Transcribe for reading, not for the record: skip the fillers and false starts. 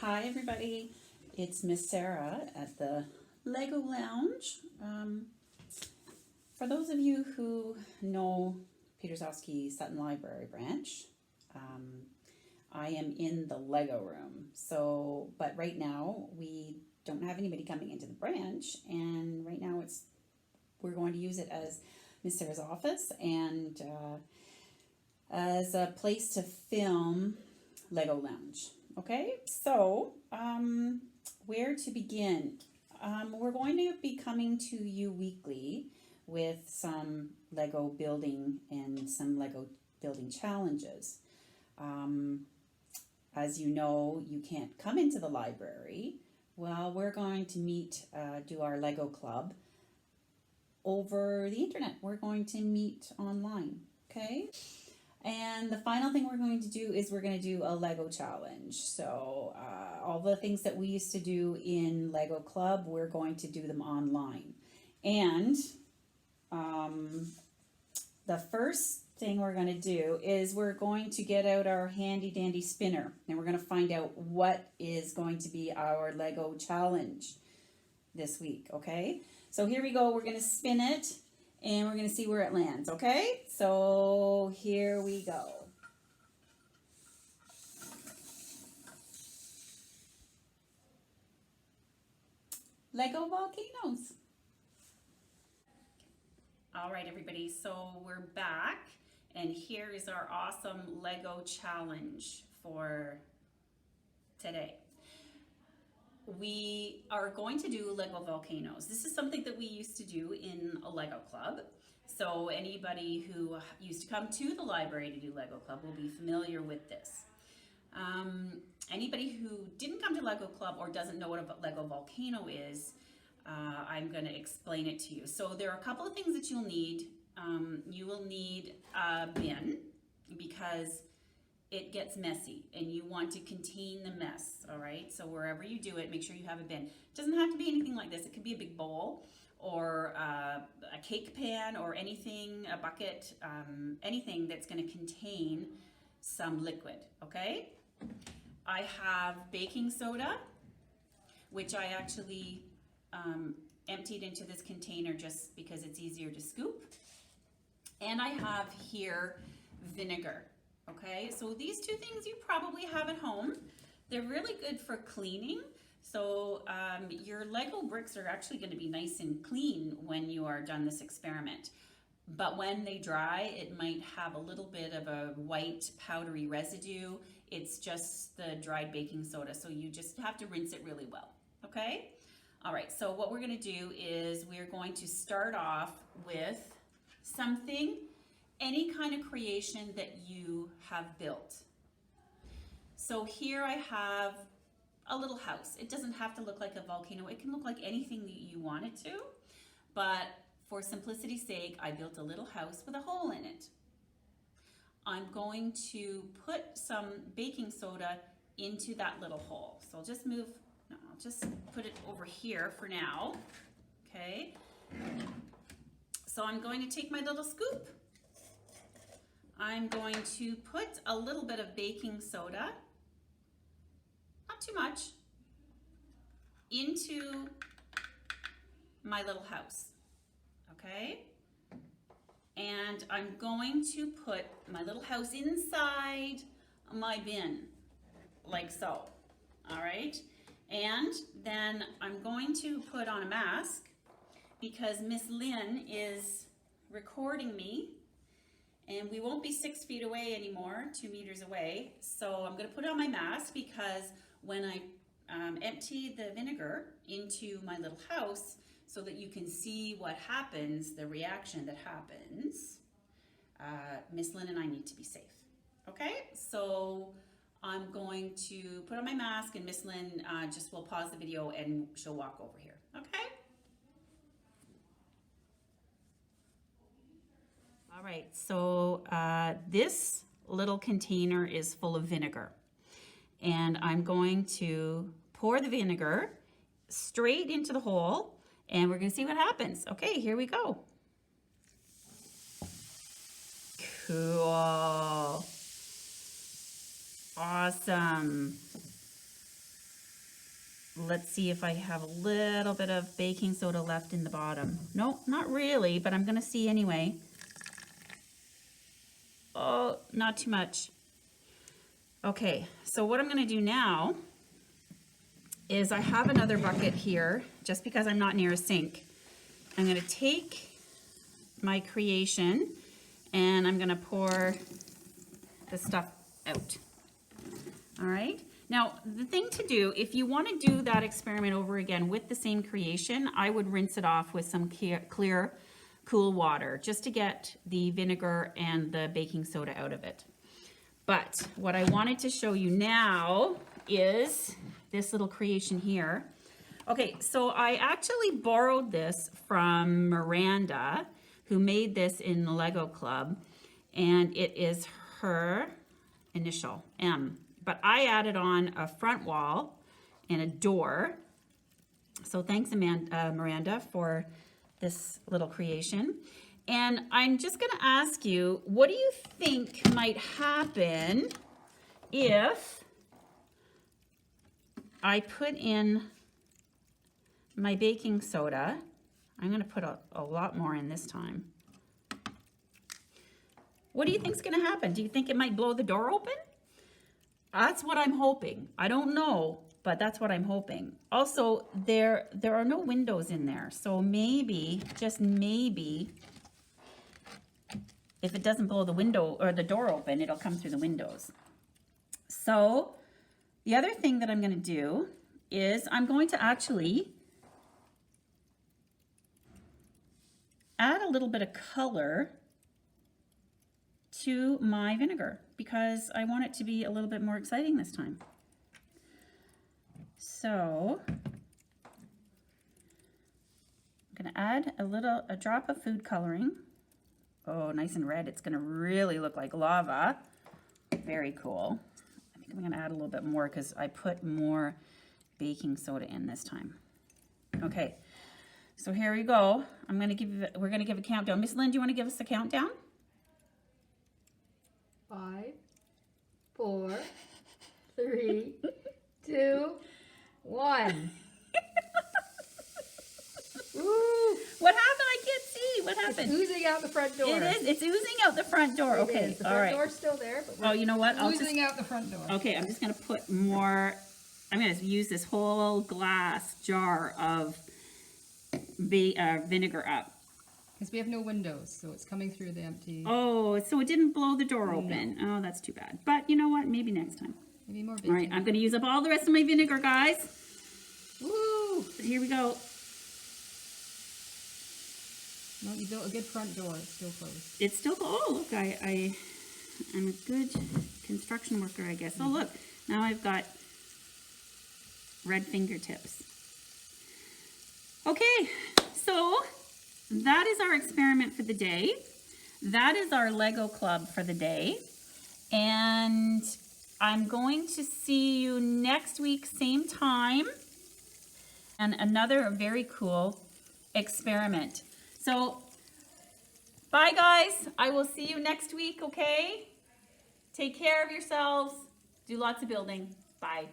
Hi everybody, it's Miss Sara at the Lego Lounge. For those of you who know Petersowski Sutton Library branch, I am in the Lego room. But right now we don't have anybody coming into the branch, and right now we're going to use it as Miss Sara's office and as a place to film Lego Lounge. Okay, so where to begin? We're going to be coming to you weekly with some Lego building and some Lego building challenges. As you know, you can't come into the library. Well, we're going to do our Lego club over the internet. We're going to meet online, okay? And the final thing we're going to do is we're going to do a Lego challenge. So all the things that we used to do in Lego Club, we're going to do them online. And the first thing we're going to do is we're going to get out our handy dandy spinner. And we're going to find out what is going to be our Lego challenge this week, okay? So here we go. We're going to spin it. And we're going to see where it lands, okay? So here we go. Lego volcanoes. All right, everybody, so we're back. And here is our awesome Lego challenge for today. We are going to do Lego volcanoes. This is something that we used to do in a Lego club. So anybody who used to come to the library to do Lego club will be familiar with this. Anybody who didn't come to Lego club or doesn't know what a Lego volcano is, I'm going to explain it to you. So there are a couple of things that you'll need. You will need a bin because it gets messy and you want to contain the mess, all right? So wherever you do it, make sure you have a bin. It doesn't have to be anything like this. It could be a big bowl or a cake pan or anything, a bucket, anything that's going to contain some liquid, okay? I have baking soda, which I actually emptied into this container just because it's easier to scoop. And I have here vinegar. Okay, so these two things you probably have at home. They're really good for cleaning. So your Lego bricks are actually going to be nice and clean when you are done this experiment. But when they dry, it might have a little bit of a white powdery residue. It's just the dried baking soda, so you just have to rinse it really well. Okay? All right, so what we're going to do is we're going to start off with something, any kind of creation that you have built. So here I have a little house. It doesn't have to look like a volcano. It can look like anything that you want it to. But for simplicity's sake, I built a little house with a hole in it. I'm going to put some baking soda into that little hole. So I'll just put it over here for now. Okay. So I'm going to take my little scoop. I'm going to put a little bit of baking soda, not too much, into my little house, okay? And I'm going to put my little house inside my bin, like so, all right? And then I'm going to put on a mask because Miss Lynn is recording me. And we won't be 6 feet away anymore, 2 meters away. So I'm going to put on my mask because when I empty the vinegar into my little house so that you can see what happens, the reaction that happens, Miss Lynn and I need to be safe. Okay, so I'm going to put on my mask and Miss Lynn just will pause the video and she'll walk over here. Okay? All right, so this little container is full of vinegar. And I'm going to pour the vinegar straight into the hole and we're going to see what happens. Okay, here we go. Cool. Awesome. let's see if I have a little bit of baking soda left in the bottom. No, not really, but I'm gonna see anyway. Oh, not too much. Okay, so what I'm gonna do now is I have another bucket here, just because I'm not near a sink. I'm gonna take my creation and I'm gonna pour the stuff out. All right. Now, the thing to do, if you want to do that experiment over again with the same creation, I would rinse it off with some clear, cool water, just to get the vinegar and the baking soda out of it. But what I wanted to show you now is this little creation here. Okay, so I actually borrowed this from Miranda, who made this in the Lego Club, and it is her initial, M. But I added on a front wall and a door. So thanks, Miranda, for this little creation. And I'm just gonna ask you, what do you think might happen if I put in my baking soda? I'm gonna put a lot more in this time. What do you think is gonna happen? Do you think it might blow the door open? That's what I'm hoping. I don't know, but that's what I'm hoping. Also, there are no windows in there, so maybe, just maybe, if it doesn't blow the window or the door open, it'll come through the windows. So the other thing that I'm going to do is I'm going to actually add a little bit of color to my vinegar, because I want it to be a little bit more exciting this time. So I'm going to add a drop of food coloring. Oh, nice and red. It's going to really look like lava. Very cool. I think I'm going to add a little bit more because I put more baking soda in this time. Okay, so here we go. We're going to give a countdown. Miss Lynn, do you want to give us a countdown? 5, 4, 3, 2, 1. Woo! What happened? I can't see. What happened? It's oozing out the front door. It is. It's oozing out the front door. Okay. The front door's still there, but we're you know what? oozing out the front door. Okay, I'm just going to put more. I'm going to use this whole glass jar of vinegar up. Because we have no windows, so it's coming through the empty. Oh, so it didn't blow the door open. No. Oh, that's too bad. But you know what? Maybe next time. Maybe more baking. All right, I'm going to use up all the rest of my vinegar, guys. Woo! Here we go. No, you built a good front door. It's still closed. It's still, oh, look, I'm a good construction worker, I guess. Oh, look, now I've got red fingertips. Okay, so that is our experiment for the day. That is our Lego Club for the day. And I'm going to see you next week, same time, and another very cool experiment. So, bye guys. I will see you next week, okay? Take care of yourselves. Do lots of building. Bye.